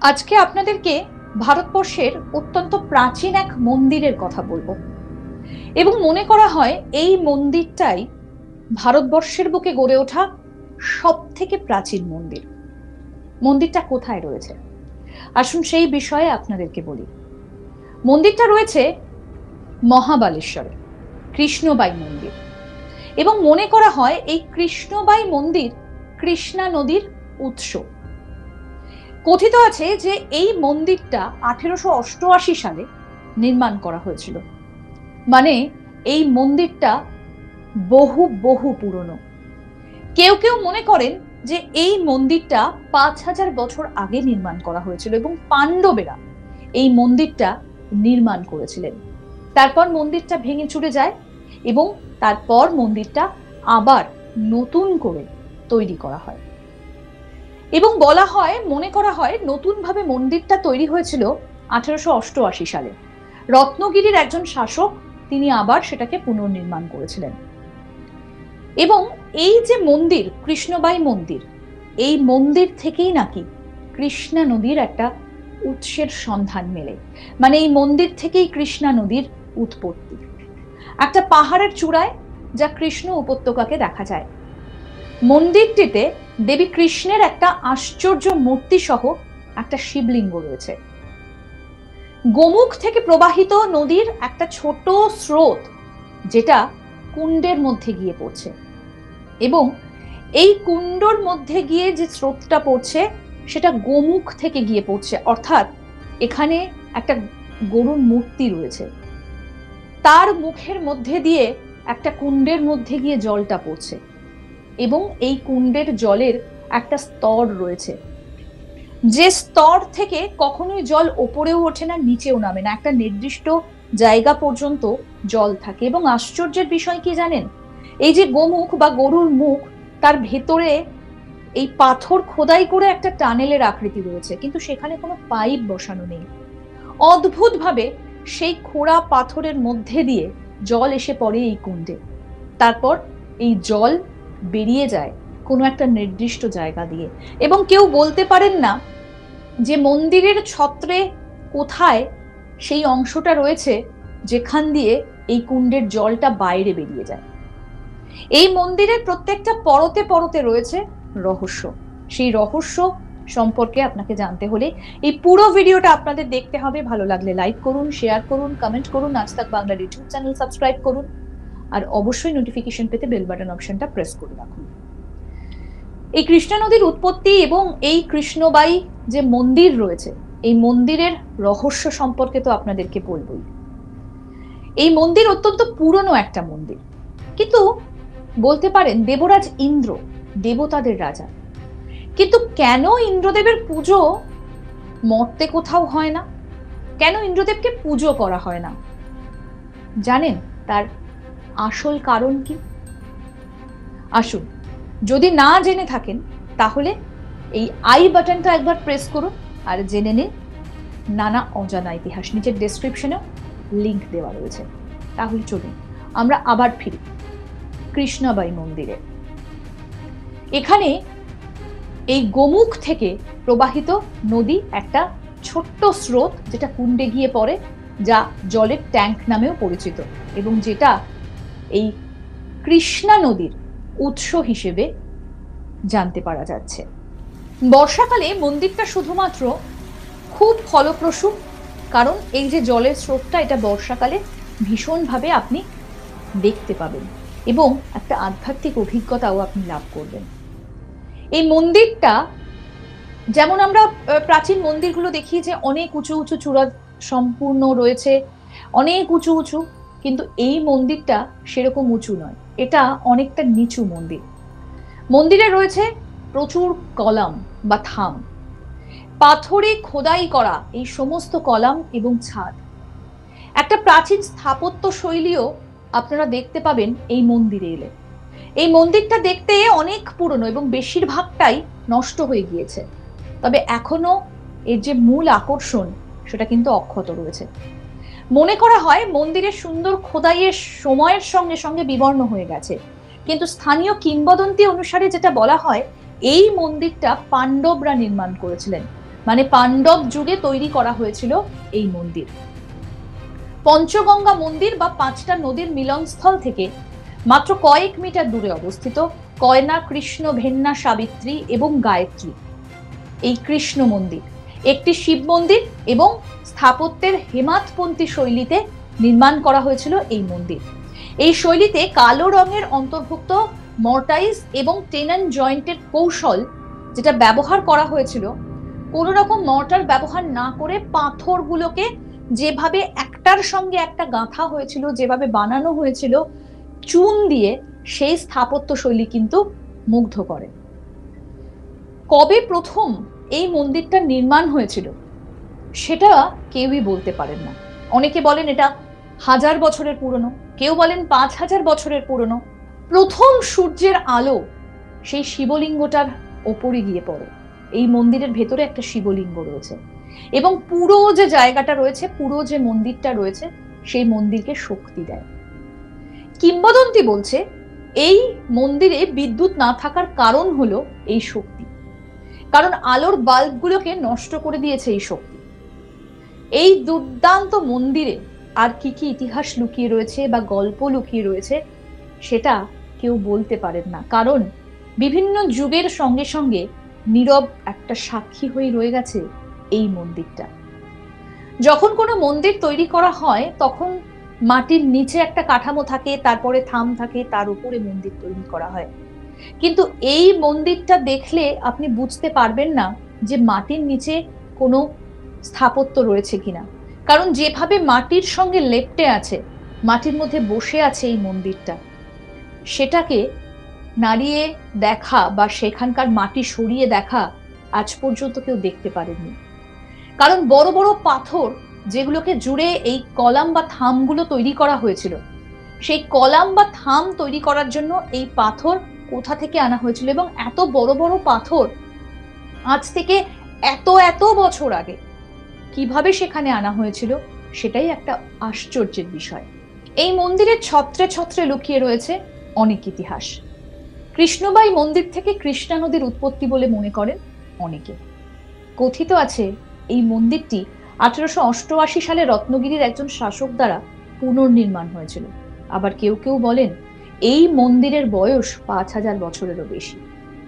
আজকে আপনাদেরকে ভারতবর্ষের অত্যন্ত প্রাচীন এক মন্দিরের কথা বলবো এবং মনে করা হয় এই মন্দিরটাই ভারতবর্ষের বুকে গড়ে ওঠা সব থেকে প্রাচীন মন্দির। মন্দিরটা কোথায় রয়েছে আসুন সেই বিষয়ে আপনাদেরকে বলি। মন্দিরটা রয়েছে মহাবালেশ্বরে, কৃষ্ণবাই মন্দির। এবং মনে করা হয় এই কৃষ্ণবাই মন্দির কৃষ্ণা নদীর উৎস। কথিত আছে যে এই মন্দিরটা 1888 সালে নির্মাণ করা হয়েছিল। মানে এই মন্দিরটা বহু বহু পুরনো। কেউ কেউ মনে করেন যে এই মন্দিরটা 5000 বছর আগে নির্মাণ করা হয়েছিল এবং পাণ্ডবেরা এই মন্দিরটা নির্মাণ করেছিলেন। তারপর মন্দিরটা ভেঙে চুরে যায় এবং তারপর মন্দিরটা আবার নতুন করে তৈরি করা হয়। এবং বলা হয়, মনে করা হয় নতুনভাবে মন্দিরটা তৈরি হয়েছিল 1888 সালে। রত্নগিরির একজন শাসক তিনি আবার সেটাকে পুনর্নির্মাণ করেছিলেন। এবং এই যে মন্দির, কৃষ্ণবাই মন্দির, এই মন্দির থেকেই নাকি কৃষ্ণা নদীর একটা উৎসের সন্ধান মেলে। মানে এই মন্দির থেকেই কৃষ্ণা নদীর উৎপত্তি। একটা পাহাড়ের চূড়ায় যা কৃষ্ণ উপত্যকাকে দেখা যায়। মন্দিরটিতে দেবী কৃষ্ণের একটা আশ্চর্য মূর্তি সহ একটা শিবলিঙ্গ রয়েছে। গোমুখ থেকে প্রবাহিত নদীর একটা ছোট স্রোত যেটা কুণ্ডের মধ্যে গিয়ে পড়ছে এবং এই কুণ্ডর মধ্যে গিয়ে যে স্রোতটা পড়ছে সেটা গোমুখ থেকে গিয়ে পড়ছে, অর্থাৎ এখানে একটা গরুর মূর্তি রয়েছে, তার মুখের মধ্যে দিয়ে একটা কুণ্ডের মধ্যে গিয়ে জলটা পড়ছে এবং এই কুণ্ডের জলের একটা স্তর রয়েছে, যে স্তর থেকে কখনোই জল ওপরেও ওঠে না, নিচেও নামে না, একটা নির্দিষ্ট জায়গা পর্যন্ত জল থাকে। এবং আশ্চর্যের বিষয় কি জানেন, এই যে গোমুখ বা গরুর মুখ, তার ভেতরে এই পাথর খোদাই করে একটা টানেলের আকৃতি রয়েছে, কিন্তু সেখানে কোনো পাইপ বসানো নেই। অদ্ভুতভাবে সেই খোঁড়া পাথরের মধ্যে দিয়ে জল এসে পড়ে এই কুণ্ডে। তারপর এই জল বেরিয়ে যায় কোনো একটা নির্দিষ্ট জায়গা দিয়ে এবং কেউ বলতে পারেন না যে মন্দিরের ছত্রে কোথায় সেই অংশটা রয়েছে যেখান দিয়ে এই কুণ্ডের জলটা বাইরে বেরিয়ে যায়। এই মন্দিরের প্রত্যেকটা পরতে পরতে রয়েছে রহস্য। সেই রহস্য সম্পর্কে আপনাকে জানতে হলে এই পুরো ভিডিওটা আপনাদের দেখতে হবে। ভালো লাগলে লাইক করুন, শেয়ার করুন, কমেন্ট করুন, আজ তাক বাংলার ইউটিউব চ্যানেল সাবস্ক্রাইব করুন আর অবশ্যই নোটিফিকেশন পেতে বেল বাটন অপশনটা প্রেস করে রাখুন। এই কৃষ্ণা নদীর উৎপত্তি এবং এই কৃষ্ণবাই যে মন্দির রয়েছে, এই মন্দিরের রহস্য সম্পর্কে তো আপনাদেরকে বলবই। এই মন্দির অত্যন্ত পুরনো একটা মন্দির, কিন্তু বলতে পারেন দেবরাজ ইন্দ্র দেবতাদের রাজা, কিন্তু কেন ইন্দ্রদেবের পুজো মর্তে কোথাও হয় না? কেন ইন্দ্রদেবকে পুজো করা হয় না? জানেন তার আসল কারণ কি? আসুন, যদি না জেনে থাকেন তাহলে এই আই বাটনটা একবার প্রেস করুন আর জেনে নিন নানা অজানা ইতিহাস। নিচের ডেসক্রিপশনেও লিংক দেওয়া রয়েছে। তাহলে চলুন আমরা আবার ফিরি কৃষ্ণবাই মন্দিরে। এখানে এই গোমুখ থেকে প্রবাহিত নদী একটা ছোট্ট স্রোত যেটা কুণ্ডে গিয়ে পড়ে, যা জলের ট্যাঙ্ক নামেও পরিচিত এবং যেটা এই কৃষ্ণা নদীর উৎস হিসেবে জানতে পারা যাচ্ছে। বর্ষাকালে মন্দিরটা শুধুমাত্র খুব ফলপ্রসূ, কারণ এই যে জলের স্রোতটা এটা বর্ষাকালে ভীষণভাবে আপনি দেখতে পাবেন এবং একটা আধ্যাত্মিক অভিজ্ঞতাও আপনি লাভ করবেন। এই মন্দিরটা যেমন আমরা প্রাচীন মন্দিরগুলো দেখি যে অনেক উঁচু উঁচু চূড়া সম্পূর্ণ রয়েছে, অনেক উঁচু উঁচু, কিন্তু এই মন্দিরটা সেরকম উঁচু নয়, এটা অনেকটা নিচু মন্দির। মন্দিরে রয়েছে প্রচুর কলাম বা থাম, পাথরে খোদাই করা এই সমস্ত কলাম এবং ছাদ। একটা প্রাচীন স্থাপত্য শৈলীও আপনারা দেখতে পাবেন এই মন্দিরে এলে। এই মন্দিরটা দেখতে অনেক পুরনো এবং বেশিরভাগটাই নষ্ট হয়ে গিয়েছে, তবে এখনো এর যে মূল আকর্ষণ সেটা কিন্তু অক্ষত রয়েছে। মনে করা হয় মন্দিরের সুন্দর খোদাইয়ের সময়ের সঙ্গে সঙ্গে বিবর্ণ হয়ে গেছে, কিন্তু স্থানীয় কিংবদন্তি অনুসারে যেটা বলা হয় এই মন্দিরটা পাণ্ডবরা নির্মাণ করেছিলেন। মানে পাণ্ডব যুগে তৈরি করা হয়েছিল এই মন্দির। পঞ্চগঙ্গা মন্দির বা পাঁচটা নদীর মিলনস্থল থেকে মাত্র কয়েক মিটার দূরে অবস্থিত কয়না, কৃষ্ণ, ভেন্না, সাবিত্রী এবং গায়ত্রী এই কৃষ্ণ মন্দির একটি শিব মন্দির এবং স্থাপত্যের হেমাতপন্থী শৈলীতে নির্মাণ করা হয়েছিল এই মন্দির। এই শৈলীতে কালো রঙের অন্তর্ভুক্ত মর্টাইজ এবং টেনন জয়েন্টের কৌশল যেটা ব্যবহার করা হয়েছিল, কোন রকম মর্টার ব্যবহার না করে পাথরগুলোকে যেভাবে একটার সঙ্গে একটা গাঁথা হয়েছিল, যেভাবে বানানো হয়েছিল চুন দিয়ে, সেই স্থাপত্য শৈলী কিন্তু মুগ্ধ করে। কবে প্রথম এই মন্দিরটা নির্মাণ হয়েছিল সেটা কেউই বলতে পারেন না। অনেকে বলেন এটা 1000 বছরের পুরনো, কেউ বলেন 5000 বছরের পুরনো। প্রথম সূর্যের আলো সেই শিবলিঙ্গটার ওপরে গিয়ে পড়ে। এই মন্দিরের ভেতরে একটা শিবলিঙ্গ রয়েছে এবং পুরো যে জায়গাটা রয়েছে, পুরো যে মন্দিরটা রয়েছে, সেই মন্দিরকে শক্তি দেয়। কিংবদন্তি বলছে এই মন্দিরে বিদ্যুৎ না থাকার কারণ হলো এই শক্তি, কারণ আলোর বাল্বগুলোকে নষ্ট করে দিয়েছে এই শক্তি। এই দুর্দান্ত মন্দিরে আর কি কি ইতিহাস লুকিয়ে রয়েছে বা গল্প লুকিয়ে রয়েছে সেটা কেউ বলতে পারেন না, কারণ বিভিন্ন যুগের সঙ্গে সঙ্গে নীরব একটা সাক্ষী হয়ে রয়ে গেছে এই মন্দিরটা। যখন কোনো মন্দির তৈরি করা হয় তখন মাটির নিচে একটা কাঠামো থাকে, তারপরে থাম থাকে, তার উপরে মন্দির তৈরি করা হয়। কিন্তু এই মন্দিরটা দেখলে আপনি বুঝতে পারবেন না যে মাটির নিচে কোনো স্থাপত্য রয়েছে কিনা, কারণ যেভাবে মাটির সঙ্গে লেপ্টে আছে, মাটির মধ্যে বসে আছে এই মন্দিরটা, সেটাকে নাড়িয়ে দেখা বা সেখানকার মাটি সরিয়ে দেখা আজ পর্যন্ত কেউ দেখতে পারেননি। কারণ বড় বড় পাথর যেগুলোকে জুড়ে এই কলাম বা থামগুলো তৈরি করা হয়েছিল, সেই কলাম বা থাম তৈরি করার জন্য এই পাথর কোথা থেকে আনা হয়েছিল এবং এত বড় বড় পাথর আজ থেকে এত এত বছর আগে কিভাবে সেখানে আনা হয়েছিল সেটাই একটা আশ্চর্যের বিষয়। এই মন্দিরের ছত্রে ছত্রে লুকিয়ে রয়েছে অনেক ইতিহাস। কৃষ্ণবাই মন্দির থেকে কৃষ্ণা নদীর উৎপত্তি বলে মনে করেন অনেকে। কথিত আছে এই মন্দিরটি 1888 সালে রত্নগিরির একজন শাসক দ্বারা পুনর্নির্মাণ হয়েছিল। আবার কেউ কেউ বলেন এই মন্দিরের বয়স 5000 বছরেরও বেশি।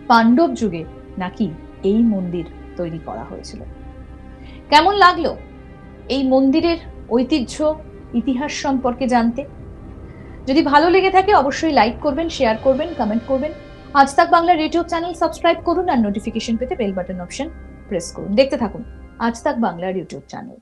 পাণ্ডব যুগে নাকি এই মন্দির তৈরি করা হয়েছিল। কেমন লাগলো এই মন্দিরের ঐতিহ্য, ইতিহাস সম্পর্কে জানতে? যদি ভালো লেগে থাকে অবশ্যই লাইক করবেন, শেয়ার করবেন, কমেন্ট করবেন। আজ তাক বাংলার ইউটিউব চ্যানেল সাবস্ক্রাইব করুন আর নোটিফিকেশন পেতে বেল বাটন অপশন প্রেস করুন। দেখতে থাকুন আজ তাক বাংলার ইউটিউব চ্যানেল।